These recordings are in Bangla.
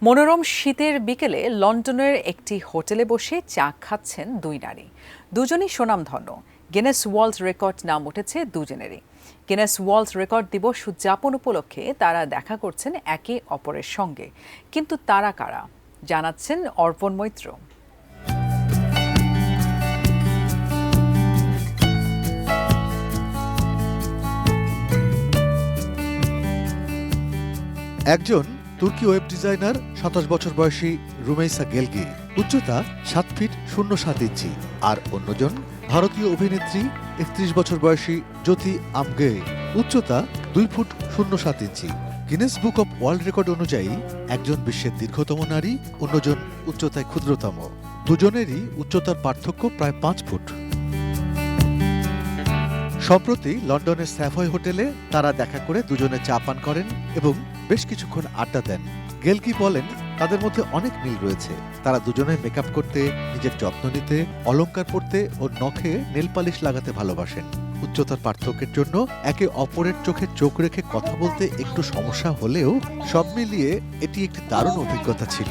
মনোরম শীতের বিকেলে লন্ডনের একটি হোটেলে বসে চা খাচ্ছেন দুই নারী। দুজনই সুনামধন্য। গিনেস ওয়ার্ল্ড রেকর্ড নাম উঠেছে দুজনেরই। গিনেস ওয়ার্ল্ড রেকর্ড দিবস উদযাপন উপলক্ষে তারা দেখা করছেন একে অপরের সঙ্গে। কিন্তু তারা কারা, জানাচ্ছেন অর্পণ মৈত্র। একজন তুর্কি ওয়েব ডিজাইনার ২৭ বছর বয়সী রুমেইসা গেলগি, উচ্চতা ৭ ফিট ০৭ ইঞ্চি। আর অন্যজন ভারতীয় অভিনেত্রী ৩১ বছর বয়সী জ্যোতি আমগে, উচ্চতা ২ foot ০৭ inch. Guinness book of world record অনুযায়ী একজন বিশ্বের দীর্ঘতম নারী, অন্যজন উচ্চতায় ক্ষুদ্রতম। দুজনেরই উচ্চতার পার্থক্য প্রায় ৫ ফুট। সম্প্রতি লন্ডনের স্যাভয় হোটেলে তারা দেখা করে দুজনে চা পান করেন এবং বেশ কিছুক্ষণ আড্ডা দেন। গেলগি বলেন, তাদের মধ্যে অনেক মিল রয়েছে। তারা দুজনে মেকআপ করতে, নিজের যত্ন নিতে, অলংকার পরতে ও নখে নেল পালিশ লাগাতে ভালোবাসেন। উচ্চতার পার্থক্যের জন্য একে অপরের চোখে চোখ রেখে কথা বলতে একটু সমস্যা হলেও সব মিলিয়ে এটি একটি দারুণ অভিজ্ঞতা ছিল।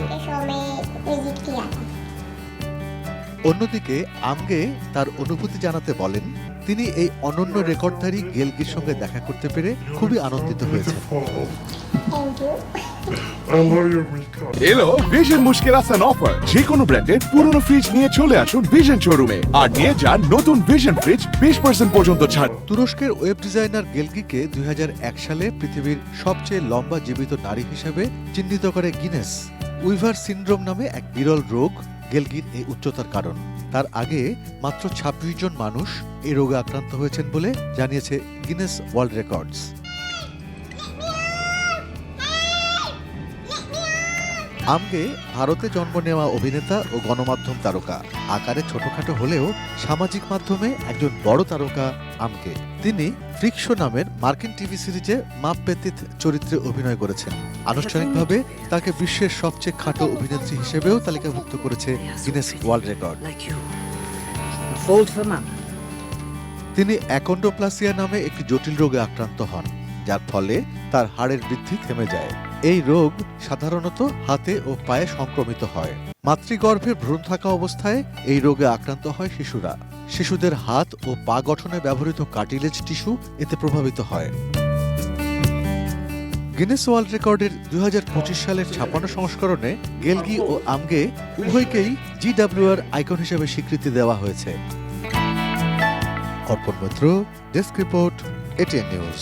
অন্যদিকে আমগে তার অনুভূতি জানাতে বলেন, তিনি এই অনন্য রেকর্ডধারী গেলগির সঙ্গে দেখা করতে পেরে খুবই আনন্দিত হয়েছেন। এলো ভিশন মুশকিল আসান অফার। যে কোনো ব্র্যান্ডের পুরনো ফ্রিজ নিয়ে চলে আসুন ভিশন শোরুমে আর নিয়ে যান নতুন ভিশন ফ্রিজ 20% পর্যন্ত ছাড়। তুরস্কের ওয়েব ডিজাইনার গেলগিকে ২০০১ সালে পৃথিবীর সবচেয়ে লম্বা জীবিত নারী হিসেবে চিহ্নিত করে গিনেস। উইভার সিনড্রোম নামে এক বিরল রোগ গেলগির এই উচ্চতার কারণ। তার আগে মাত্র ২৬ জন মানুষ এই রোগে আক্রান্ত হয়েছেন বলে জানিয়েছে গিনেস ওয়ার্ল্ড রেকর্ডস। আমগে ভারতে জন্ম নেওয়া অভিনেতা ও গণমাধ্যম তারকা। আকারে ছোটখাটো হলেও সামাজিক মাধ্যমে একজন বড় তারকা আমগে। তিনি ফ্রিকশো নামের মার্কিন টিভি সিরিজে মাপ পেতিত চরিত্রে অভিনয় করেছেন। আনুষ্ঠানিকভাবে তাকে বিশ্বের সবচেয়ে খাটো অভিনেত্রী হিসেবেও তালিকাভুক্ত করেছে গিনেস ওয়ার্ল্ড রেকর্ড। তিনি অ্যাকন্ড্রোপ্লাসিয়া নামে একটি জটিল রোগে আক্রান্ত হন, যার ফলে তার হাড়ের বৃদ্ধি থেমে যায়। এই রোগ সাধারণত হাতে ও পায়ে সংক্রমিত হয়। মাতৃগর্ভে ভ্রূণ থাকা অবস্থায় এই রোগে আক্রান্ত হয় শিশুরা। শিশুদের হাত ও পা গঠনে ব্যবহৃত কার্টিলেজ টিস্যু এতে প্রভাবিত হয়। গিনেস ওয়ার্ল্ড রেকর্ডের ২০২৫ সালের ৫৬ সংস্করণে গেলগি ও আমগে উভয়কেই GWR আইকন হিসেবে স্বীকৃতি দেওয়া হয়েছে। Arpan Maitra, desk report, ATN news.